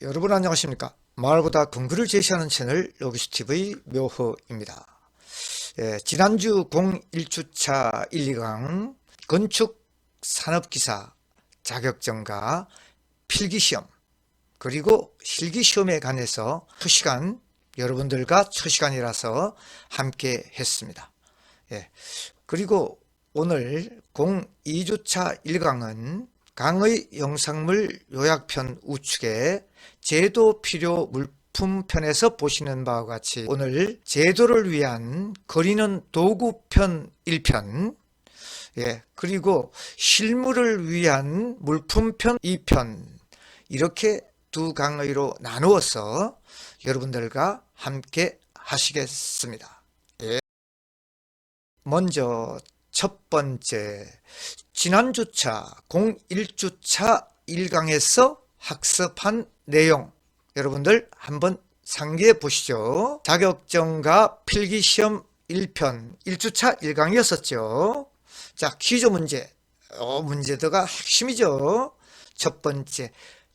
여러분 안녕하십니까. 마을보다 근거를 제시하는 채널 로기스TV 묘허입니다. 지난주 01주차 1, 2강 건축 산업기사 자격증과 필기시험 그리고 실기시험에 관해서 첫 시간 여러분들과 첫 시간이라서 함께 했습니다. 그리고 오늘 02주차 1강은 강의 영상물 요약편 우측에 제도 필요 물품 편에서 보시는 바와 같이 오늘 제도를 위한 거리는 도구편 1편, 그리고 실물을 위한 물품편 2편, 이렇게 두 강의로 나누어서 여러분들과 함께 하시겠습니다. 먼저 첫 번째, 지난주차 01주차 1강에서 학습한 내용 여러분들 한번 상기해 보시죠. 자격증과 필기시험 1편 1주차 1강이었었죠. 자, 퀴즈 문제. 문제도가 핵심이죠. 첫 번째,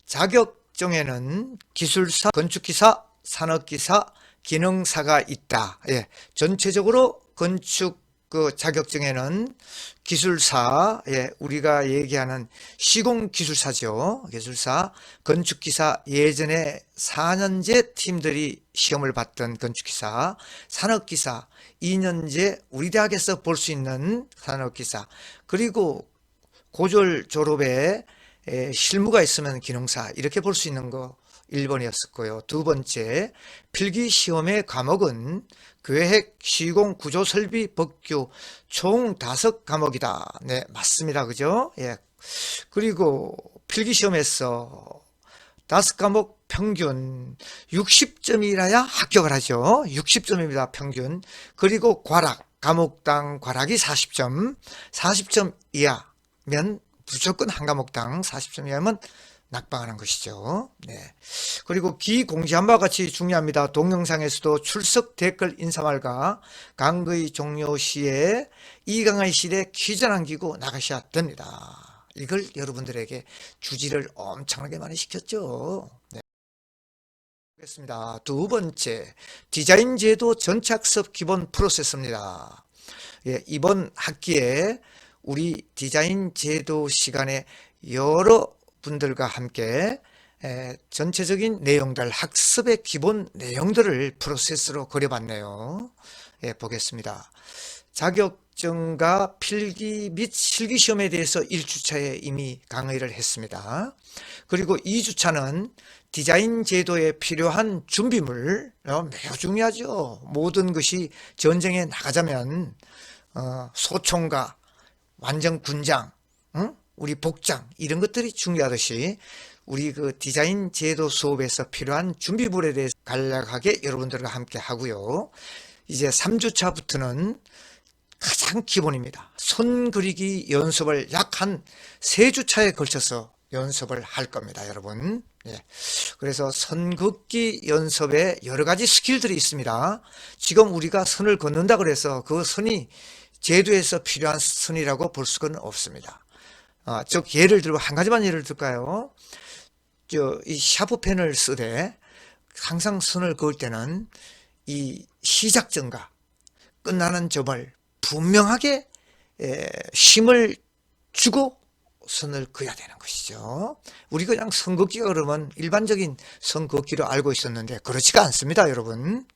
자격증에는 기술사, 건축기사, 산업기사, 기능사가 있다. 전체적으로 건축 자격증에는 기술사, 우리가 얘기하는 시공기술사죠. 기술사, 건축기사, 예전에 4년제 팀들이 시험을 봤던 건축기사, 산업기사, 2년제 우리 대학에서 볼 수 있는 산업기사, 그리고 고졸 졸업에 실무가 있으면 기능사, 이렇게 볼 수 있는 거 1번이었었고요. 두 번째, 필기시험의 과목은 계획, 시공, 구조, 설비, 법규 총 5과목이다. 네, 맞습니다. 그죠? 그리고 필기시험에서 5과목 평균 60점이라야 합격을 하죠. 60점입니다. 평균. 그리고 과락, 과목당 과락이 40점, 40점 이하면 무조건 한 과목당 40점 이하면 낙방하는 것이죠. 그리고 기공지한 바와 같이 중요합니다. 동영상에서도 출석 댓글 인사말과 강의 종료 시에 이 강의실에 퀴즈 남기고 나가셔야 됩니다. 이걸 여러분들에게 주지를 엄청나게 많이 시켰죠. 보겠습니다. 두 번째, 디자인 제도 전착습 기본 프로세스입니다. 이번 학기에 우리 디자인 제도 시간에 여러 분들과 함께 전체적인 내용들, 학습의 기본 내용들을 프로세스로 그려봤네요. 보겠습니다. 자격증과 필기 및 실기시험에 대해서 1주차에 이미 강의를 했습니다. 그리고 2주차는 디자인 제도에 필요한 준비물, 매우 중요하죠. 모든 것이 전쟁에 나가자면 소총과 완전 군장, 우리 복장, 이런 것들이 중요하듯이 우리 그 디자인 제도 수업에서 필요한 준비물에 대해서 간략하게 여러분들과 함께 하고요. 이제 3주차부터는 가장 기본입니다. 선 그리기 연습을 약 한 3주차에 걸쳐서 연습을 할 겁니다, 여러분. 그래서 선 긋기 연습에 여러 가지 스킬들이 있습니다. 지금 우리가 선을 긋는다 그래서 그 선이 제도에서 필요한 선이라고 볼 수는 없습니다. 즉 예를 들어 한 가지만 예를 들까요? 이 샤프펜을 쓰되 항상 선을 그을 때는 이 시작점과 끝나는 점을 분명하게 힘을 주고 선을 그어야 되는 것이죠. 우리 그냥 선 긋기가 그러면 일반적인 선 긋기로 알고 있었는데 그렇지가 않습니다, 여러분.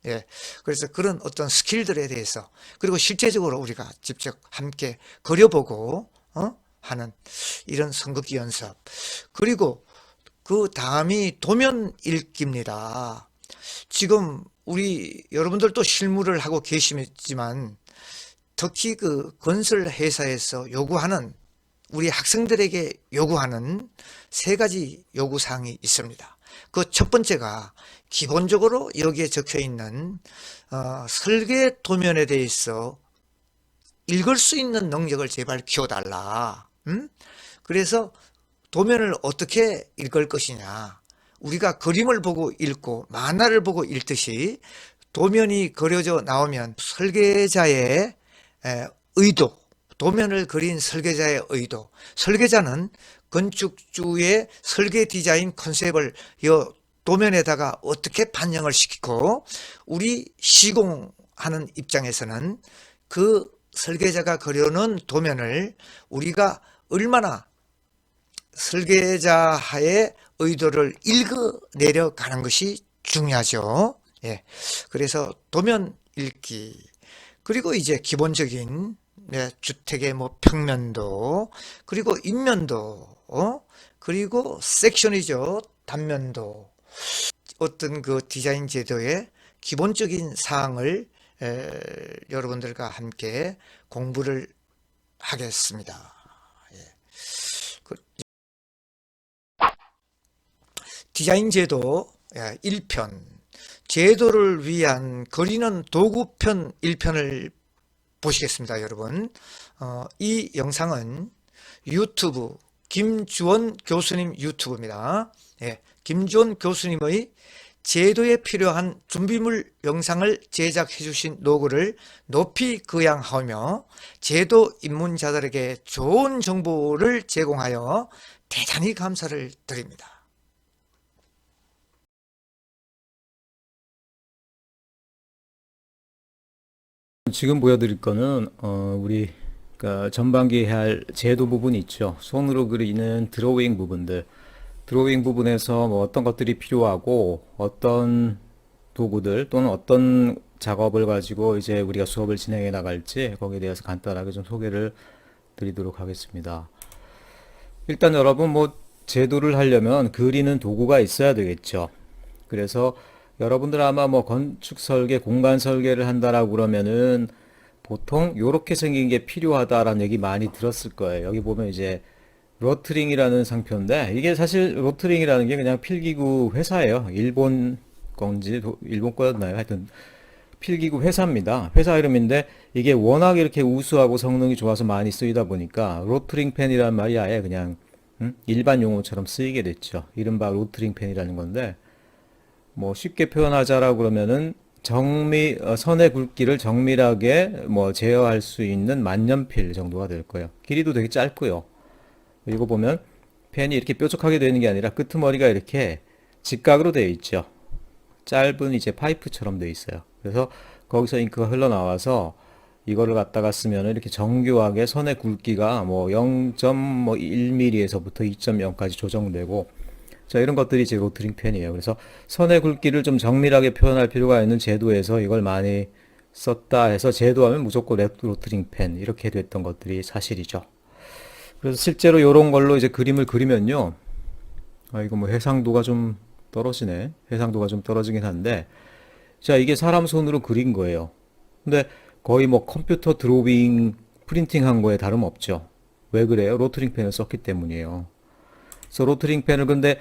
그래서 그런 어떤 스킬들에 대해서, 그리고 실제적으로 우리가 직접 함께 그려보고 하는 이런 선 긋기 연습. 그리고 그 다음이 도면 읽기입니다. 지금 우리 여러분들도 실무를 하고 계시지만 특히 그 건설 회사에서 요구하는, 우리 학생들에게 요구하는 3가지 요구사항이 있습니다. 그 첫 번째가 기본적으로 여기에 적혀 있는 설계 도면에 대해서 읽을 수 있는 능력을 제발 키워달라. 그래서 도면을 어떻게 읽을 것이냐. 우리가 그림을 보고 읽고 만화를 보고 읽듯이 도면이 그려져 나오면 설계자의 의도, 도면을 그린 설계자의 의도, 설계자는 건축주의 설계 디자인 컨셉을 여 도면에다가 어떻게 반영을 시키고, 우리 시공하는 입장에서는 그 설계자가 그려놓은 도면을 우리가 얼마나 설계자의 의도를 읽어내려 가는 것이 중요하죠. 예. 그래서 도면 읽기, 그리고 이제 기본적인 주택의 뭐 평면도, 그리고 인면도, 그리고 섹션이죠. 단면도, 어떤 그 디자인 제도의 기본적인 사항을 여러분들과 함께 공부를 하겠습니다. 예. 디자인 제도 1편, 제도를 위한 그리는 도구편 1편을 보시겠습니다, 여러분. 이 영상은 유튜브 김주원 교수님 유튜브입니다. 예, 김주원 교수님의 제도에 필요한 준비물 영상을 제작해 주신 노고를 높이 거양하며 제도 입문자들에게 좋은 정보를 제공하여 대단히 감사를 드립니다. 지금 보여드릴 거는 우리 전반기 해야 할 제도 부분이 있죠. 손으로 그리는 드로잉 부분들. 드로잉 부분에서 뭐 어떤 것들이 필요하고 어떤 도구들 또는 어떤 작업을 가지고 이제 우리가 수업을 진행해 나갈지 거기에 대해서 간단하게 좀 소개를 드리도록 하겠습니다. 일단 여러분 뭐 제도를 하려면 그리는 도구가 있어야 되겠죠. 그래서 여러분들 아마 뭐 건축 설계, 공간 설계를 한다라고 그러면은 보통 요렇게 생긴 게 필요하다라는 얘기 많이 들었을 거예요. 여기 보면 이제 로트링이라는 상표인데 이게 사실 로트링이라는 게 그냥 필기구 회사예요. 일본 건지 일본 거였나요? 하여튼 필기구 회사입니다. 회사 이름인데 이게 워낙 이렇게 우수하고 성능이 좋아서 많이 쓰이다 보니까 로트링 펜이라는 말이 아예 그냥 일반 용어처럼 쓰이게 됐죠. 이른바 로트링 펜이라는 건데 뭐 쉽게 표현하자라고 그러면은 선의 굵기를 정밀하게 뭐 제어할 수 있는 만년필 정도가 될 거예요. 길이도 되게 짧고요. 이거 보면 펜이 이렇게 뾰족하게 되는 게 아니라 끄트머리가 이렇게 직각으로 되어 있죠. 짧은 이제 파이프처럼 되어 있어요. 그래서 거기서 잉크가 흘러나와서 이거를 갖다가 쓰면 이렇게 정교하게 선의 굵기가 뭐 0.1mm에서부터 2.0까지 조정되고, 자, 이런 것들이 제 로트링 펜이에요. 그래서 선의 굵기를 좀 정밀하게 표현할 필요가 있는 제도에서 이걸 많이 썼다 해서 제도하면 무조건 로트링 펜 이렇게 됐던 것들이 사실이죠. 그래서 실제로 이런 걸로 이제 그림을 그리면요. 이거 뭐 해상도가 좀 떨어지네. 해상도가 좀 떨어지긴 한데, 자, 이게 사람 손으로 그린 거예요. 근데 거의 뭐 컴퓨터 드로잉 프린팅 한 거에 다름없죠. 왜 그래요? 로트링 펜을 썼기 때문이에요. 그래서 로트링 펜을 근데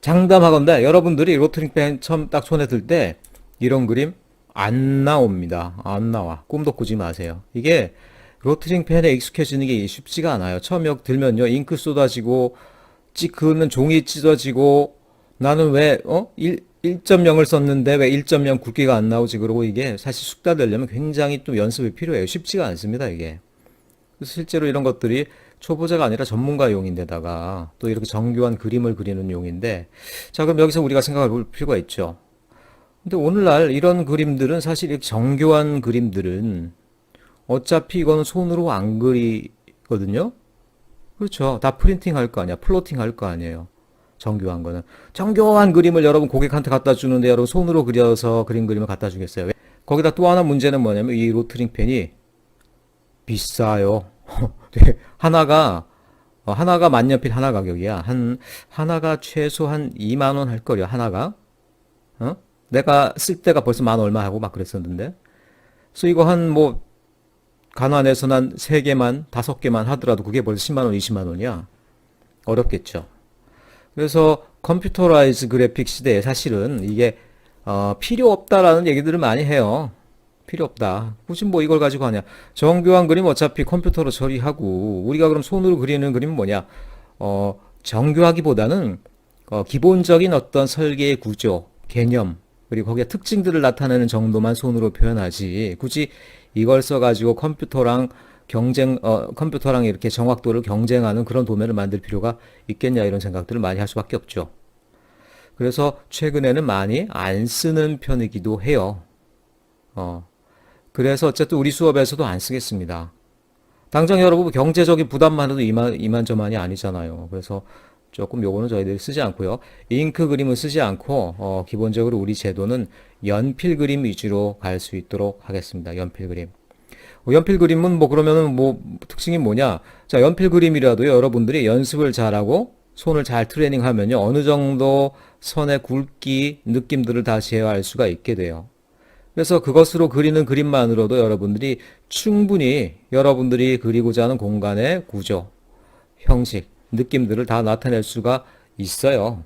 장담하건대 여러분들이 로트링 펜 처음 딱 손에 들 때 이런 그림 안 나옵니다. 안 나와. 꿈도 꾸지 마세요. 이게 로트링 펜에 익숙해지는 게 쉽지가 않아요. 처음 여기 들면요, 잉크 쏟아지고 그는 종이 찢어지고 나는 왜 1.0을 썼는데 왜 1.0 굵기가 안 나오지? 그러고 이게 사실 숙달되려면 굉장히 또 연습이 필요해요. 쉽지가 않습니다, 이게. 그래서 실제로 이런 것들이 초보자가 아니라 전문가용인데다가 또 이렇게 정교한 그림을 그리는 용인데, 자, 그럼 여기서 우리가 생각해 볼 필요가 있죠. 근데 오늘날 이런 그림들은 사실 이렇게 정교한 그림들은 어차피 이거는 손으로 안 그리거든요. 그렇죠. 다 프린팅 할 거 아니야. 플로팅 할 거 아니에요. 정교한 거는. 정교한 그림을 여러분 고객한테 갖다 주는데 여러분 손으로 그려서 그린 그림을 갖다 주겠어요. 거기다 또 하나 문제는 뭐냐면 이 로트링 펜이 비싸요. 하나가 만년필 하나 가격이야. 하나가 최소한 2만 원 할 거려, 하나가. 내가 쓸 때가 벌써 만 얼마 하고 막 그랬었는데. 그래서 이거 가난해서 난 3개만, 5개만 하더라도 그게 벌써 10만 원, 20만 원이야. 어렵겠죠. 그래서 컴퓨터라이즈 그래픽 시대에 사실은 이게 필요 없다라는 얘기들을 많이 해요. 필요 없다. 굳이 뭐 이걸 가지고 하냐. 정교한 그림 어차피 컴퓨터로 처리하고 우리가 그럼 손으로 그리는 그림은 뭐냐. 정교하기보다는 기본적인 어떤 설계의 구조, 개념, 그리고 거기에 특징들을 나타내는 정도만 손으로 표현하지 굳이 이걸 써가지고 컴퓨터랑 컴퓨터랑 이렇게 정확도를 경쟁하는 그런 도면을 만들 필요가 있겠냐 이런 생각들을 많이 할 수밖에 없죠. 그래서 최근에는 많이 안 쓰는 편이기도 해요. 그래서 어쨌든 우리 수업에서도 안 쓰겠습니다. 당장 여러분 경제적인 부담만 해도 이만저만이 아니잖아요. 그래서 조금 요거는 저희들이 쓰지 않고요. 잉크 그림은 쓰지 않고 기본적으로 우리 제도는 연필 그림 위주로 갈 수 있도록 하겠습니다. 연필 그림. 연필 그림은 뭐 그러면은 뭐 특징이 뭐냐? 자, 연필 그림이라도 여러분들이 연습을 잘하고 손을 잘 트레이닝하면요. 어느 정도 선의 굵기, 느낌들을 다 제어할 수가 있게 돼요. 그래서 그것으로 그리는 그림만으로도 여러분들이 충분히 여러분들이 그리고자 하는 공간의 구조, 형식, 느낌들을 다 나타낼 수가 있어요.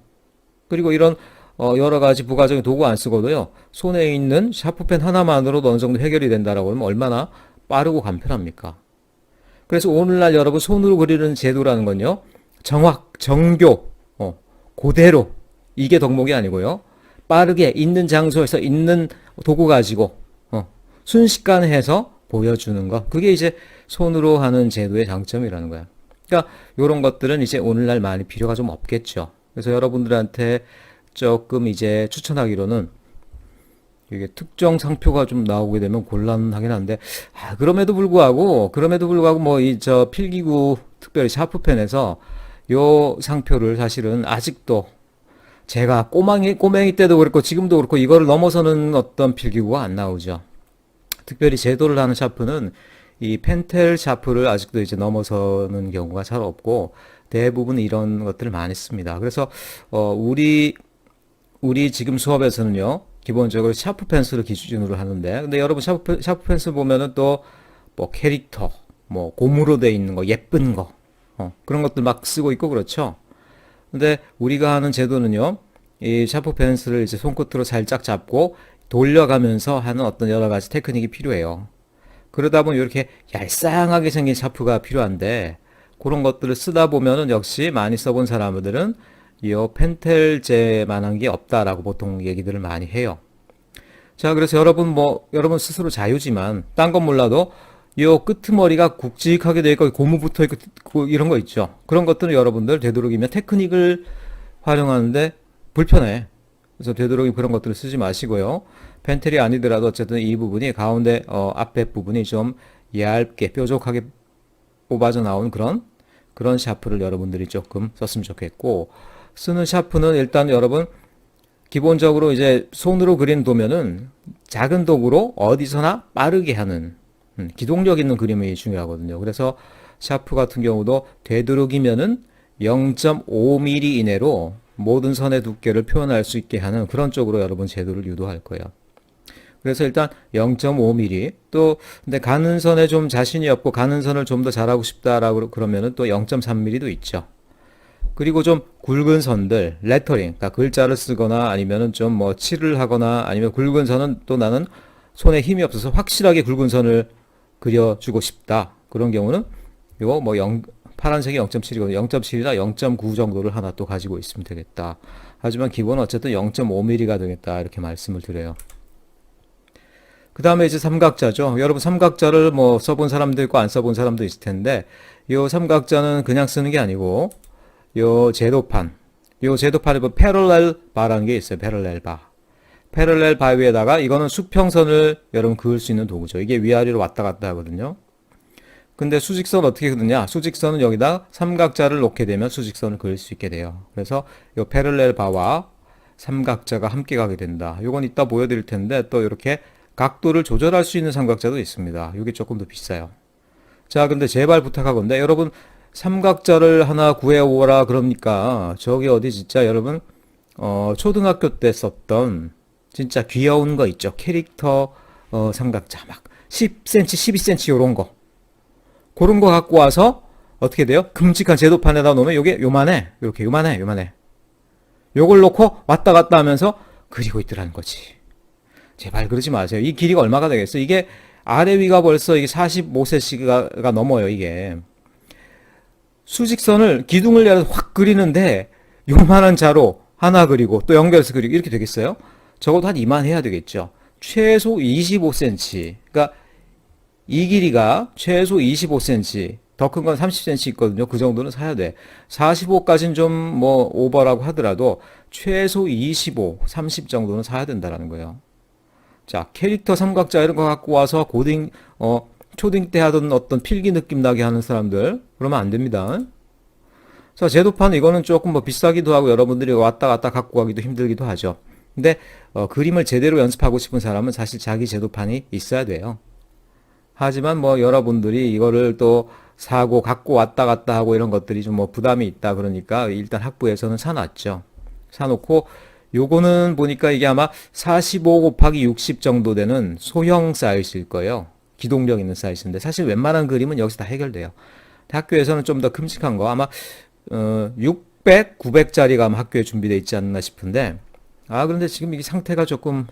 그리고 이런 여러 가지 부가적인 도구 안 쓰고도요. 손에 있는 샤프펜 하나만으로도 어느 정도 해결이 된다라고 하면 얼마나 빠르고 간편합니까? 그래서 오늘날 여러분 손으로 그리는 제도라는 건요. 정확, 정교, 그대로 이게 덕목이 아니고요. 빠르게 있는 장소에서 있는 도구 가지고 순식간에 해서 보여주는 거. 그게 이제 손으로 하는 제도의 장점이라는 거야. 그러니까 이런 것들은 이제 오늘날 많이 필요가 좀 없겠죠. 그래서 여러분들한테 조금 이제 추천하기로는 이게 특정 상표가 좀 나오게 되면 곤란하긴 한데 그럼에도 불구하고 뭐 이 저 필기구 특별히 샤프펜에서 요 상표를 사실은 아직도 제가 꼬맹이 때도 그렇고 지금도 그렇고 이거를 넘어서는 어떤 필기구가 안 나오죠. 특별히 제도를 하는 샤프는 이 펜텔 샤프를 아직도 이제 넘어서는 경우가 잘 없고 대부분 이런 것들을 많이 씁니다. 그래서 우리 지금 수업에서는요. 기본적으로 샤프 펜슬을 기준으로 하는데 근데 여러분 샤프 펜슬 보면은 또 뭐 캐릭터 뭐 고무로 돼 있는 거 예쁜 거 그런 것들 막 쓰고 있고 그렇죠. 근데 우리가 하는 제도는요. 이 샤프 펜슬을 이제 손끝으로 살짝 잡고 돌려가면서 하는 어떤 여러 가지 테크닉이 필요해요. 그러다 보면 이렇게 얄쌍하게 생긴 샤프가 필요한데 그런 것들을 쓰다 보면은 역시 많이 써본 사람들은 이 펜텔제만한 게 없다라고 보통 얘기들을 많이 해요. 자, 그래서 여러분 스스로 자유지만 딴 건 몰라도 이 끄트머리가 굵직하게 돼 있고 고무 붙어 있고 이런 거 있죠. 그런 것들은 여러분들 되도록이면 테크닉을 활용하는데 불편해. 그래서 되도록이면 그런 것들을 쓰지 마시고요. 펜텔이 아니더라도 어쨌든 이 부분이 가운데 앞에 부분이 좀 얇게 뾰족하게 뽑아져 나온 그런 샤프를 여러분들이 조금 썼으면 좋겠고 쓰는 샤프는 일단 여러분 기본적으로 이제 손으로 그린 도면은 작은 도구로 어디서나 빠르게 하는 기동력 있는 그림이 중요하거든요. 그래서 샤프 같은 경우도 되도록이면은 0.5mm 이내로 모든 선의 두께를 표현할 수 있게 하는 그런 쪽으로 여러분 제도를 유도할 거예요. 그래서 일단 0.5mm 또 근데 가는 선에 좀 자신이 없고 가는 선을 좀 더 잘하고 싶다라고 그러면은 또 0.3mm도 있죠. 그리고 좀 굵은 선들, 레터링, 그러니까 글자를 쓰거나 아니면은 좀 뭐 칠을 하거나 아니면 굵은 선은 또 나는 손에 힘이 없어서 확실하게 굵은 선을 그려주고 싶다. 그런 경우는 이거 뭐 파란색이 0.7이거든요. 0.7이나 0.9 정도를 하나 또 가지고 있으면 되겠다. 하지만 기본은 어쨌든 0.5mm가 되겠다. 이렇게 말씀을 드려요. 그 다음에 이제 삼각자죠. 여러분 삼각자를 뭐 써본 사람도 있고 안 써본 사람도 있을 텐데 이 삼각자는 그냥 쓰는 게 아니고 요 제도판에 뭐 패럴렐 바라는 게 있어요. 패럴렐 바. 패럴렐 바 위에다가 이거는 수평선을 여러분 그을 수 있는 도구죠. 이게 위아래로 왔다 갔다 하거든요. 근데 수직선 어떻게 그느냐? 수직선은 여기다 삼각자를 놓게 되면 수직선을 그을 수 있게 돼요. 그래서 요 패럴렐 바와 삼각자가 함께 가게 된다. 요건 이따 보여드릴 텐데 또 이렇게 각도를 조절할 수 있는 삼각자도 있습니다. 이게 조금 더 비싸요. 자, 근데 제발 부탁하건데 여러분 삼각자를 하나 구해오라 그러니까 저기 어디 진짜 여러분 초등학교 때 썼던 진짜 귀여운 거 있죠. 캐릭터 삼각자 막 10cm, 12cm 요런 거 그런 거 갖고 와서 어떻게 돼요? 큼직한 제도판에다 놓으면 요게 요만해. 이렇게 요만해. 요걸 놓고 왔다 갔다 하면서 그리고 있더라는 거지. 제발 그러지 마세요. 이 길이가 얼마가 되겠어? 이게 아래 위가 벌써 이게 45cm가 넘어요, 이게. 수직선을 기둥을 내려서 확 그리는데 요만한 자로 하나 그리고 또 연결해서 그리고 이렇게 되겠어요? 적어도 한 이만 해야 되겠죠. 최소 25cm. 그러니까 이 길이가 최소 25cm, 더 큰 건 30cm 있거든요. 그 정도는 사야 돼. 45까지는 좀 뭐 오버라고 하더라도 최소 25, 30 정도는 사야 된다라는 거예요. 자, 캐릭터 삼각자 이런 거 갖고 와서 초딩 때 하던 어떤 필기 느낌 나게 하는 사람들, 그러면 안 됩니다. 자, 제도판 이거는 조금 뭐 비싸기도 하고 여러분들이 왔다 갔다 갖고 가기도 힘들기도 하죠. 근데 그림을 제대로 연습하고 싶은 사람은 사실 자기 제도판이 있어야 돼요. 하지만 뭐 여러분들이 이거를 또 사고 갖고 왔다 갔다 하고 이런 것들이 좀 뭐 부담이 있다 그러니까 일단 학부에서는 사놨죠. 사놓고 요거는 보니까 이게 아마 45 곱하기 60 정도 되는 소형 사이즈일 거예요. 기동력 있는 사이즈인데 사실 웬만한 그림은 여기서 다 해결돼요. 학교에서는 좀 더 큼직한 거 아마 600, 900짜리가 아마 학교에 준비되어 있지 않나 싶은데 그런데 지금 이게 상태가 조금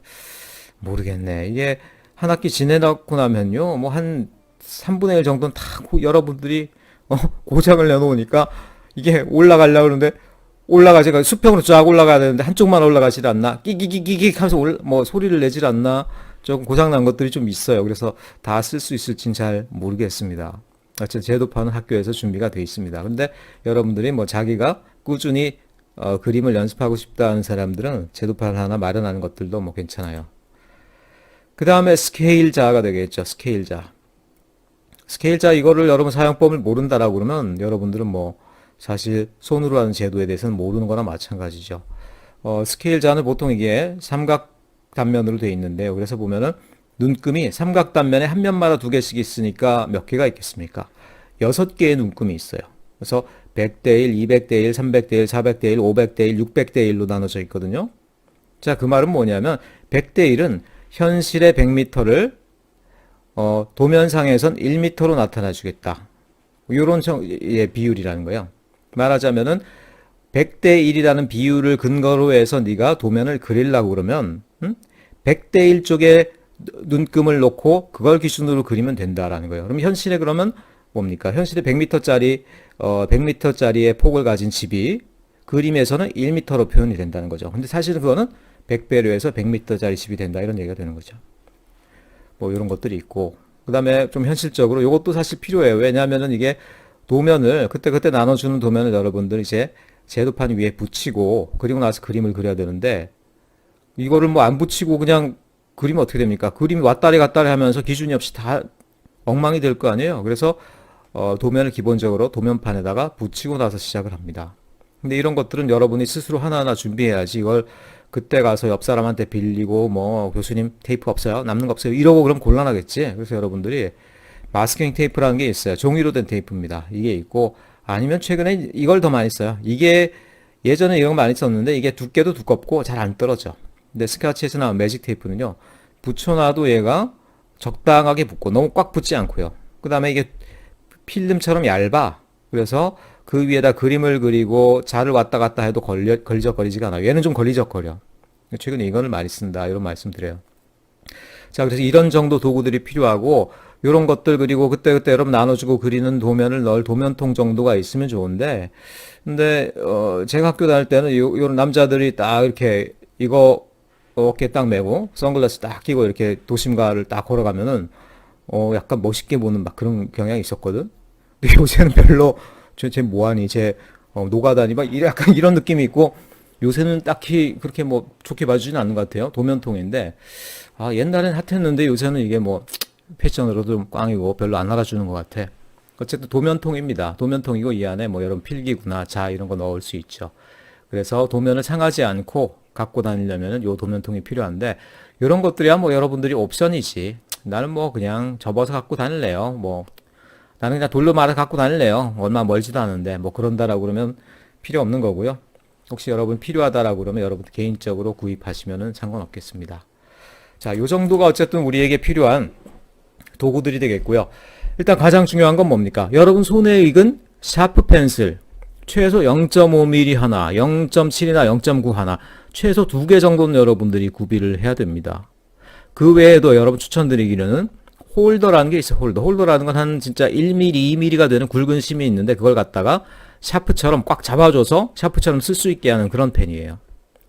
모르겠네. 이게 한 학기 지내놓고 나면요 뭐 한 3분의 1 정도는 다 여러분들이 고장을 내놓으니까 이게 올라가려고 그러는데 올라가지가 수평으로 쫙 올라가야 되는데 한쪽만 올라가질 않나 끼기기기기 하면서 뭐 소리를 내질 않나 조금 고장난 것들이 좀 있어요. 그래서 다 쓸 수 있을진 잘 모르겠습니다. 어쨌든 제도판은 학교에서 준비가 돼 있습니다. 근데 여러분들이 뭐 자기가 꾸준히 그림을 연습하고 싶다는 사람들은 제도판 하나 마련하는 것들도 뭐 괜찮아요. 그 다음에 스케일자가 되겠죠. 스케일자 이거를 여러분 사용법을 모른다라고 그러면 여러분들은 뭐 사실 손으로 하는 제도에 대해서는 모르는 거나 마찬가지죠. 스케일자는 보통 이게 삼각 단면으로 되어 있는데요. 그래서 보면은 눈금이 삼각 단면에 한 면마다 2개씩 있으니까 몇 개가 있겠습니까? 6개의 눈금이 있어요. 그래서 100대 1, 200대 1, 300대 1, 400대 1, 500대 1, 600대 1로 나눠져 있거든요. 자, 그 말은 뭐냐면 100대 1은 현실의 100m를 도면상에선 1m로 나타나 주겠다. 이런 비율이라는 거예요. 말하자면은 100대 1이라는 비율을 근거로 해서 네가 도면을 그리려고 그러면 100대 1 쪽에 눈금을 놓고 그걸 기준으로 그리면 된다라는 거예요. 그럼 현실에 그러면 뭡니까? 현실에 100m짜리의 폭을 가진 집이 그림에서는 1m로 표현이 된다는 거죠. 근데 사실은 그거는 100배로 해서 100m짜리 집이 된다 이런 얘기가 되는 거죠. 뭐 이런 것들이 있고 그 다음에 좀 현실적으로 이것도 사실 필요해요. 왜냐하면은 이게 도면을 그때 나눠주는 도면을 여러분들 이제 제도판 위에 붙이고 그리고 나서 그림을 그려야 되는데 이거를 뭐 안 붙이고 그냥 그리면 어떻게 됩니까? 그림이 왔다리 갔다리 하면서 기준이 없이 다 엉망이 될 거 아니에요. 그래서 도면을 기본적으로 도면판에다가 붙이고 나서 시작을 합니다. 근데 이런 것들은 여러분이 스스로 하나하나 준비해야지 이걸 그때 가서 옆 사람한테 빌리고 뭐 교수님 테이프 없어요? 남는 거 없어요? 이러고 그럼 곤란하겠지. 그래서 여러분들이 마스킹 테이프라는 게 있어요. 종이로 된 테이프입니다. 이게 있고 아니면 최근에 이걸 더 많이 써요. 이게 예전에 이런 거 많이 썼는데 이게 두께도 두껍고 잘 안 떨어져. 근데 스카치에서 나온 매직 테이프는요. 붙여놔도 얘가 적당하게 붙고 너무 꽉 붙지 않고요. 그 다음에 이게 필름처럼 얇아. 그래서 그 위에다 그림을 그리고 자를 왔다 갔다 해도 걸리적거리지가 않아요. 얘는 좀 걸리적거려. 최근에 이거를 많이 쓴다. 이런 말씀 드려요. 자, 그래서 이런 정도 도구들이 필요하고 이런 것들 그리고 그때그때 여러분 나눠주고 그리는 도면을 넣을 도면통 정도가 있으면 좋은데 근데 제가 학교 다닐 때는 요런 남자들이 딱 이렇게 이거 어깨 딱 메고 선글라스 딱 끼고 이렇게 도심가를 딱 걸어가면은 약간 멋있게 보는 막 그런 경향이 있었거든. 근데 요새는 별로 쟤 뭐하니 쟤 노가다니 막 약간 이런 느낌이 있고 요새는 딱히 그렇게 뭐 좋게 봐주지는 않는 것 같아요. 도면통인데 옛날엔 핫했는데 요새는 이게 뭐 패션으로도 꽝이고 별로 안 알아주는 것 같아. 어쨌든 도면통입니다. 도면통이고 이 안에 뭐 여러분 필기구나 자 이런 거 넣을 수 있죠. 그래서 도면을 상하지 않고 갖고 다니려면 요 도면통이 필요한데 이런 것들이야 뭐 여러분들이 옵션이지. 나는 뭐 그냥 접어서 갖고 다닐래요. 뭐 나는 그냥 돌로 말아 갖고 다닐래요. 얼마 멀지도 않은데 뭐 그런다라고 그러면 필요 없는 거고요. 혹시 여러분 필요하다라고 그러면 여러분 개인적으로 구입하시면은 상관없겠습니다. 자, 요 정도가 어쨌든 우리에게 필요한 도구들이 되겠고요. 일단 가장 중요한 건 뭡니까? 여러분 손에 익은 샤프 펜슬 최소 0.5mm 하나, 0.7이나 0.9 하나, 최소 2개 정도는 여러분들이 구비를 해야 됩니다. 그 외에도 여러분 추천드리기는 홀더라는 게 있어요. 홀더라는 건 한 진짜 1mm, 2mm가 되는 굵은 심이 있는데 그걸 갖다가 샤프처럼 꽉 잡아줘서 샤프처럼 쓸 수 있게 하는 그런 펜이에요.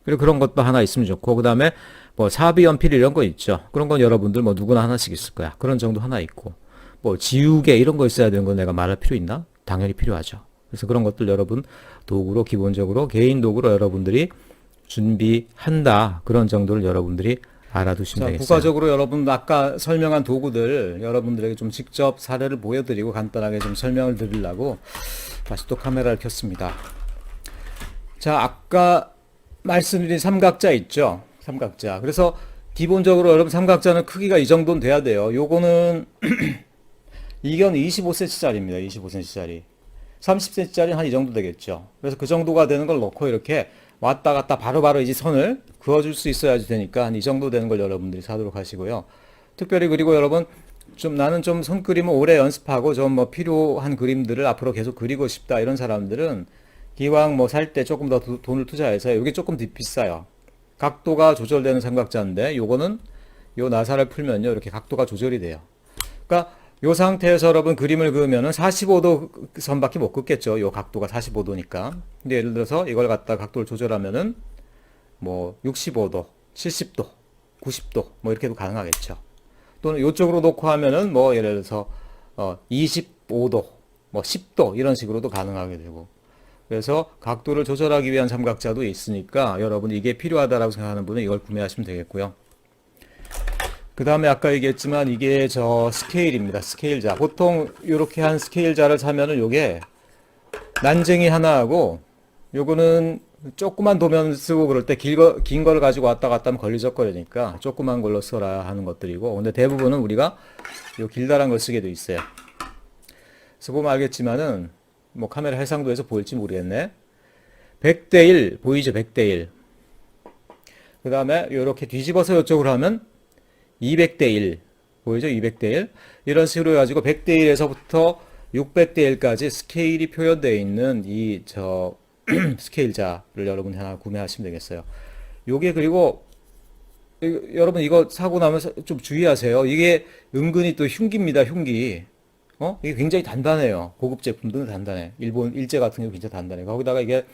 그리고 그런 것도 하나 있으면 좋고 그 다음에 뭐 사비 연필 이런 거 있죠. 그런 건 여러분들 뭐 누구나 하나씩 있을 거야. 그런 정도 하나 있고 뭐 지우개 이런 거 있어야 되는 건 내가 말할 필요 있나? 당연히 필요하죠. 그래서 그런 것들 여러분 도구로 기본적으로 개인 도구로 여러분들이 준비한다. 그런 정도를 여러분들이 알아두시면 되겠어요. 부가적으로 여러분 아까 설명한 도구들 여러분들에게 좀 직접 사례를 보여드리고 간단하게 좀 설명을 드리려고 다시 또 카메라를 켰습니다. 자, 아까 말씀드린 삼각자 있죠? 삼각자. 그래서 기본적으로 여러분 삼각자는 크기가 이 정도는 돼야 돼요. 요거는 이건 25cm짜리입니다. 25cm짜리. 30cm짜리 한 이 정도 되겠죠. 그래서 그 정도가 되는 걸 넣고 이렇게 왔다 갔다 바로바로 이제 선을 그어줄 수 있어야지 되니까 한 이 정도 되는 걸 여러분들이 사도록 하시고요. 특별히 그리고 여러분 나는 좀 손그림을 오래 연습하고 좀 뭐 필요한 그림들을 앞으로 계속 그리고 싶다 이런 사람들은 기왕 뭐 살 때 조금 더 돈을 투자해서 이게 조금 비싸요. 각도가 조절되는 삼각자인데 요거는 요 나사를 풀면요 이렇게 각도가 조절이 돼요. 그러니까 요 상태에서 여러분 그림을 그으면은 45도 선밖에 못 긋겠죠. 요 각도가 45도니까. 근데 예를 들어서 이걸 갖다 각도를 조절하면은 뭐 65도, 70도, 90도 뭐 이렇게도 가능하겠죠. 또는 요쪽으로 놓고 하면은 뭐 예를 들어서 25도, 뭐 10도 이런 식으로도 가능하게 되고. 그래서 각도를 조절하기 위한 삼각자도 있으니까 여러분 이게 필요하다라고 생각하는 분은 이걸 구매하시면 되겠고요. 그 다음에 아까 얘기했지만 이게 저 스케일입니다. 스케일자. 보통 이렇게 한 스케일자를 사면은 요게 난쟁이 하나하고 요거는 조그만 도면 쓰고 그럴 때 긴 걸 가지고 왔다 갔다 하면 걸리적거리니까 조그만 걸로 써라 하는 것들이고, 근데 대부분은 우리가 요 길다란 걸 쓰게 돼 있어요. 그래서 보면 알겠지만은 뭐 카메라 해상도에서 보일지 모르겠네. 100대 1 보이죠? 100대 1. 그 다음에 이렇게 뒤집어서 이쪽으로 하면 200대 1 보이죠? 200대 1 이런 식으로 해가지고 100대 1에서부터 600대 1까지 스케일이 표현되어 있는 이 스케일자를 여러분이 하나 구매하시면 되겠어요. 요게 그리고 여러분 이거 사고 나면서 좀 주의하세요. 이게 은근히 또 흉기입니다. 흉기. 이게 굉장히 단단해요. 고급 제품들은 단단해. 일본 일제 같은 경우 굉장히 단단해. 거기다가 이게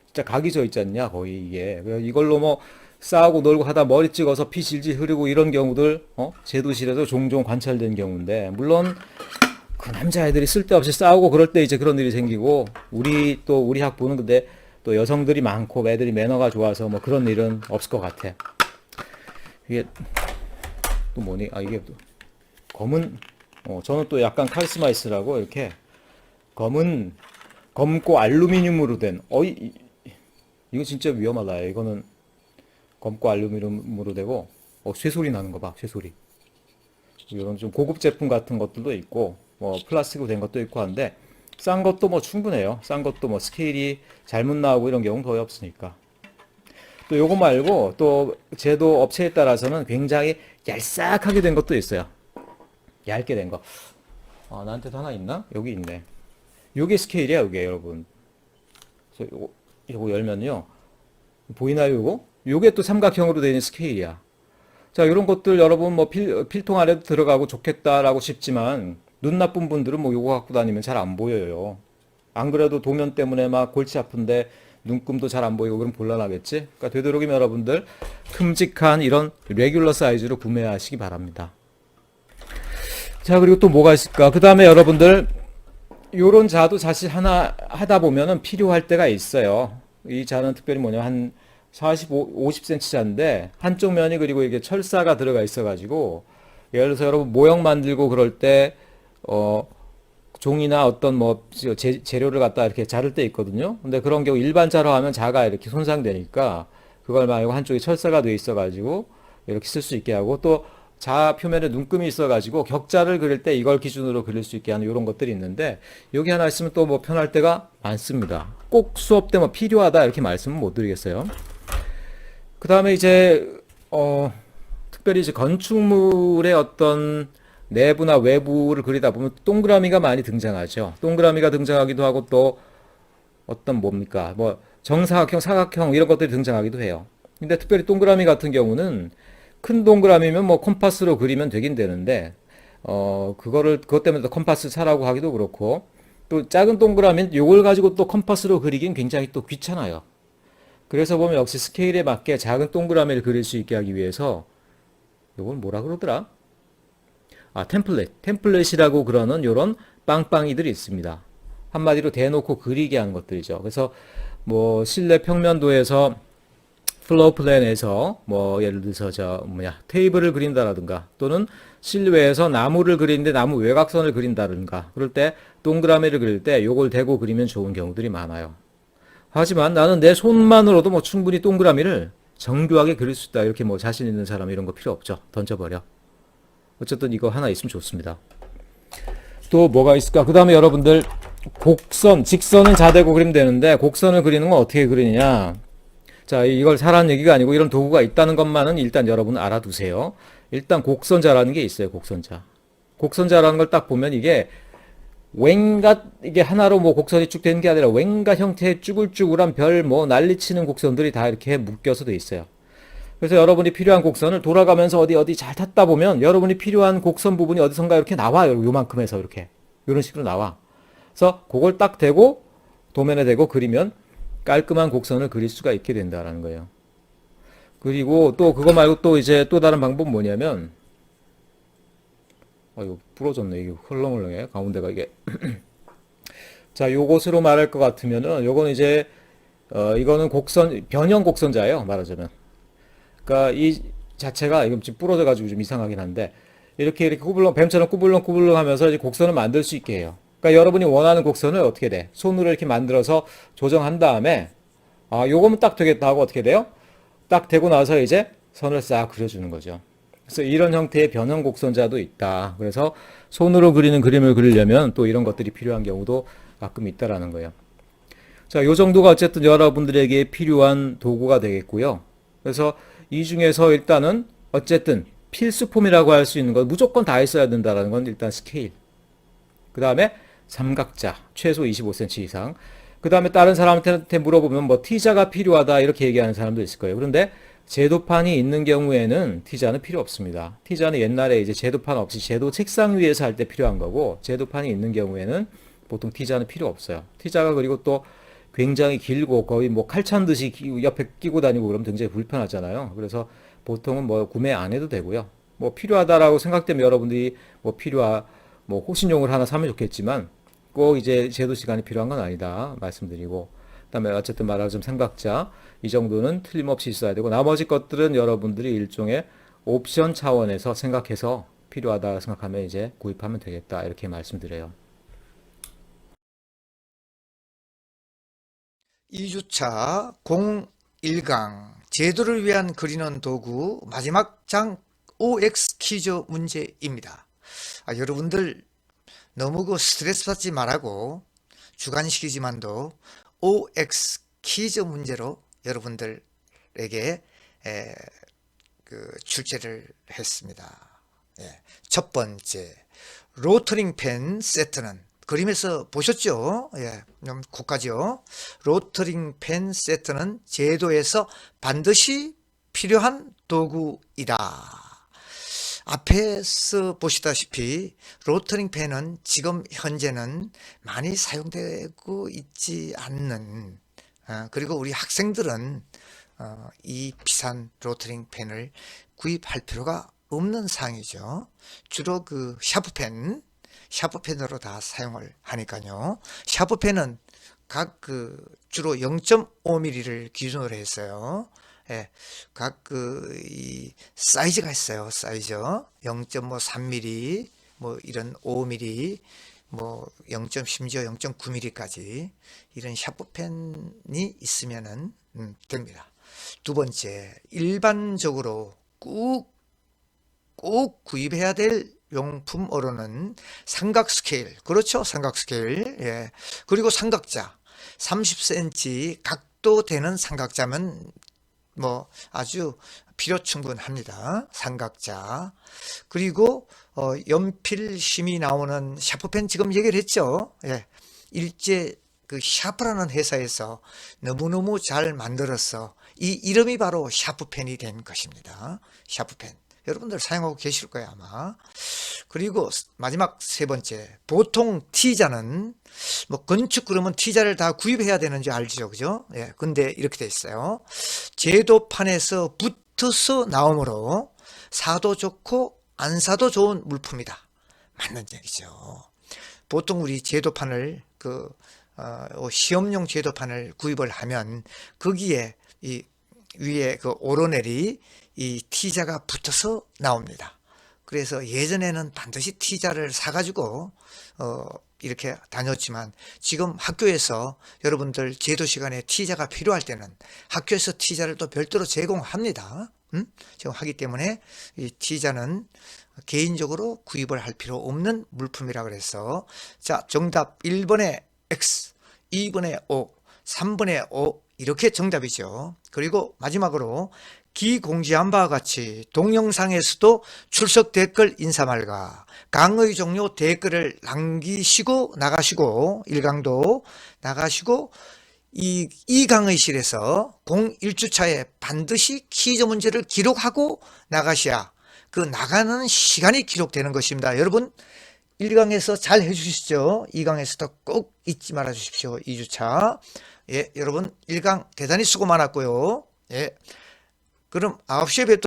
진짜 각이 져 있지 않냐 거의 이게. 이걸로 뭐 싸우고 놀고 하다 머리 찍어서 피 질질 흐르고 이런 경우들 제도실에서 종종 관찰된 경우인데, 물론 그 남자애들이 쓸데없이 싸우고 그럴 때 이제 그런 일이 생기고, 우리 학부는 근데 또 여성들이 많고 애들이 매너가 좋아서 뭐 그런 일은 없을 것 같아. 이게 또 뭐니? 이게 또 검은 저는 또 약간 카리스마 있으라고 이렇게 검고 알루미늄으로 된 이거 진짜 위험하다. 이거는 검고 알루미늄으로 되고 쇠소리 나는 거 봐. 쇠소리. 이런 좀 고급 제품 같은 것들도 있고 뭐 플라스틱으로 된 것도 있고 한데, 싼 것도 뭐 충분해요. 싼 것도 뭐 스케일이 잘못 나오고 이런 경우는 거의 없으니까. 또 요거 말고 또 제도 업체에 따라서는 굉장히 얄싹하게 된 것도 있어요. 얇게 된 거. 나한테도 하나 있나? 여기 있네. 요게 스케일이야, 요게 여러분. 그래서 요거 열면요. 보이나요, 요거? 요게 또 삼각형으로 되어 있는 스케일이야. 자, 이런 것들 여러분 뭐 필통 안에도 들어가고 좋겠다라고 싶지만, 눈 나쁜 분들은 뭐 요거 갖고 다니면 잘 안 보여요. 안 그래도 도면 때문에 막 골치 아픈데 눈금도 잘 안 보이고 그럼 곤란하겠지? 그러니까 되도록이면 여러분들 큼직한 이런 레귤러 사이즈로 구매하시기 바랍니다. 자, 그리고 또 뭐가 있을까? 그 다음에 여러분들 요런 자도 사실 하나 하다 보면은 필요할 때가 있어요. 이 자는 특별히 뭐냐면 한 50cm 자인데 한쪽 면이 그리고 이게 철사가 들어가 있어가지고, 예를 들어서 여러분 모형 만들고 그럴 때 종이나 어떤 뭐 재료를 갖다 이렇게 자를 때 있거든요. 근데 그런 경우 일반 자로 하면 자가 이렇게 손상되니까 그걸 말고 한쪽에 철사가 돼 있어가지고 이렇게 쓸 수 있게 하고, 또 자 표면에 눈금이 있어가지고 격자를 그릴 때 이걸 기준으로 그릴 수 있게 하는 이런 것들이 있는데, 여기 하나 있으면 또 뭐 편할 때가 많습니다. 꼭 수업 때 뭐 필요하다 이렇게 말씀은 못 드리겠어요. 그 다음에 이제 특별히 이제 건축물의 어떤 내부나 외부를 그리다 보면 동그라미가 많이 등장하죠. 동그라미가 등장하기도 하고 또 어떤 뭡니까? 뭐 정사각형, 사각형 이런 것들이 등장하기도 해요. 근데 특별히 동그라미 같은 경우는 큰 동그라미면 뭐 컴파스로 그리면 되긴 되는데, 그것 때문에 또 컴파스 사라고 하기도 그렇고, 또 작은 동그라미는 이걸 가지고 또 컴파스로 그리긴 굉장히 또 귀찮아요. 그래서 보면 역시 스케일에 맞게 작은 동그라미를 그릴 수 있게 하기 위해서 이걸 뭐라 그러더라? 템플릿이라고 그러는 요런 빵빵이들이 있습니다. 한마디로 대놓고 그리게 하는 것들이죠. 그래서 뭐 실내 평면도에서 플로어 플랜에서 뭐 예를 들어서 테이블을 그린다라든가 또는 실외에서 나무를 그리는데 나무 외곽선을 그린다든가 그럴 때 동그라미를 그릴 때 요걸 대고 그리면 좋은 경우들이 많아요. 하지만 나는 내 손만으로도 뭐 충분히 동그라미를 정교하게 그릴 수 있다. 이렇게 뭐 자신 있는 사람 이런 거 필요 없죠. 던져버려. 어쨌든 이거 하나 있으면 좋습니다. 또 뭐가 있을까? 그 다음에 여러분들 직선은 자대고 그리면 되는데 곡선을 그리는 건 어떻게 그리느냐? 자, 이걸 사라는 얘기가 아니고 이런 도구가 있다는 것만은 일단 여러분 알아두세요. 일단 곡선자라는 게 있어요. 곡선자. 곡선자라는 걸 딱 보면 이게 이게 하나로 뭐 곡선이 쭉 되는 게 아니라 왠가 형태의 쭈글쭈글한 별 뭐 난리치는 곡선들이 다 이렇게 묶여서 돼 있어요. 그래서 여러분이 필요한 곡선을 돌아가면서 어디 잘 탔다 보면 여러분이 필요한 곡선 부분이 어디선가 이렇게 나와요. 요만큼 해서 이렇게. 이런 식으로 나와. 그래서 그걸 딱 대고 도면에 대고 그리면 깔끔한 곡선을 그릴 수가 있게 된다라는 거예요. 그리고 또 그거 말고 또 이제 또 다른 방법은 뭐냐면 이거 부러졌네. 이게 헐렁헐렁해. 가운데가 이게. 자, 요것으로 말할 것 같으면은 요거는 이제 이거는 변형 곡선자예요. 말하자면. 그러니까 이 자체가 이거 지금 부러져 가지고 좀 이상하긴 한데 이렇게 뱀처럼 꾸불렁꾸불렁 하면서 이제 곡선을 만들 수 있게 해요. 그러니까 여러분이 원하는 곡선을 어떻게 돼? 손으로 이렇게 만들어서 조정한 다음에 요거면 딱 되겠다 하고 어떻게 돼요? 딱 되고 나서 이제 선을 싹 그려주는 거죠. 그래서 이런 형태의 변형 곡선자도 있다. 그래서 손으로 그리는 그림을 그리려면 또 이런 것들이 필요한 경우도 가끔 있다라는 거예요. 자, 요 정도가 어쨌든 여러분들에게 필요한 도구가 되겠고요. 그래서 이 중에서 일단은 어쨌든 필수품이라고 할 수 있는 건 무조건 다 있어야 된다는 건 일단 스케일. 그 다음에 삼각자, 최소 25cm 이상. 그 다음에 다른 사람한테 물어보면 뭐 T자가 필요하다 이렇게 얘기하는 사람도 있을 거예요. 그런데 제도판이 있는 경우에는 T자는 필요 없습니다. T자는 옛날에 이제 제도판 없이 제도 책상 위에서 할 때 필요한 거고 제도판이 있는 경우에는 보통 T자는 필요 없어요. T자가 그리고 또 굉장히 길고 거의 뭐 칼찬 듯이 옆에 끼고 다니고 그러면 굉장히 불편하잖아요. 그래서 보통은 뭐 구매 안 해도 되고요. 뭐 필요하다라고 생각되면 여러분들이 뭐 호신용을 하나 사면 좋겠지만 꼭 이제 제도 시간이 필요한 건 아니다 말씀드리고 그다음에 어쨌든 말하자면 삼각자 이 정도는 틀림없이 있어야 되고 나머지 것들은 여러분들이 일종의 옵션 차원에서 생각해서 필요하다 생각하면 이제 구입하면 되겠다 이렇게 말씀드려요. 2주차 01강 제도를 위한 그리는 도구 마지막 장 OX 퀴즈 문제입니다. 여러분들 너무 스트레스 받지 말라고 주관식이지만도 OX 퀴즈 문제로 여러분들에게 출제를 했습니다. 첫 번째 로터링 펜 세트는 그림에서 보셨죠? 좀 고가죠. 로터링 펜 세트는 제도에서 반드시 필요한 도구이다. 앞에서 보시다시피 로터링 펜은 지금 현재는 많이 사용되고 있지 않는 그리고 우리 학생들은 이 비싼 로터링 펜을 구입할 필요가 없는 상황이죠. 주로 샤프펜으로 다 사용을 하니까요. 샤프펜은 각 주로 0.5mm를 기준으로 했어요. 각 이 사이즈가 있어요. 사이즈 0.3mm 뭐 이런 5mm 뭐 0.심지어 0.9mm까지 이런 샤프펜이 있으면은 됩니다. 두 번째, 일반적으로 꼭 구입해야 될 용품으로는 삼각 스케일, 그렇죠? 삼각 스케일, 그리고 삼각자, 30cm 각도 되는 삼각자면 뭐 아주 필요 충분합니다. 삼각자. 그리고 연필 심이 나오는 샤프펜 지금 얘기를 했죠. 일제 샤프라는 회사에서 너무너무 잘 만들어서 이 이름이 바로 샤프펜이 된 것입니다. 샤프펜. 여러분들 사용하고 계실 거예요 아마. 그리고 마지막 세 번째, 보통 T자는 뭐 건축 그러면 T자를 다 구입해야 되는지 알죠, 그죠? 근데 이렇게 돼 있어요. 제도판에서 붙어서 나오므로 사도 좋고 안 사도 좋은 물품이다. 맞는 얘기죠. 보통 우리 제도판을 시험용 제도판을 구입을 하면 거기에 이 위에 그 오로넬이 이 T자가 붙어서 나옵니다. 그래서 예전에는 반드시 T자를 사가지고 이렇게 다녔지만 지금 학교에서 여러분들 제도 시간에 T자가 필요할 때는 학교에서 T자를 또 별도로 제공합니다. 제공하기 때문에 이 T자는 개인적으로 구입을 할 필요 없는 물품이라 그래서 자, 정답 1번에 X, 2번에 O, 3번에 O 이렇게 정답이죠. 그리고 마지막으로 기공지한 바와 같이 동영상에서도 출석 댓글 인사말과 강의 종료 댓글을 남기시고 나가시고 1강도 나가시고 이 강의실에서 01주차에 반드시 퀴즈 문제를 기록하고 나가셔야 그 나가는 시간이 기록되는 것입니다. 여러분 1강에서 잘 해주시죠. 2강에서도 꼭 잊지 말아 주십시오. 2주차. 예, 여러분 1강 대단히 수고 많았고요. 예, 그럼 9시에 뵙도록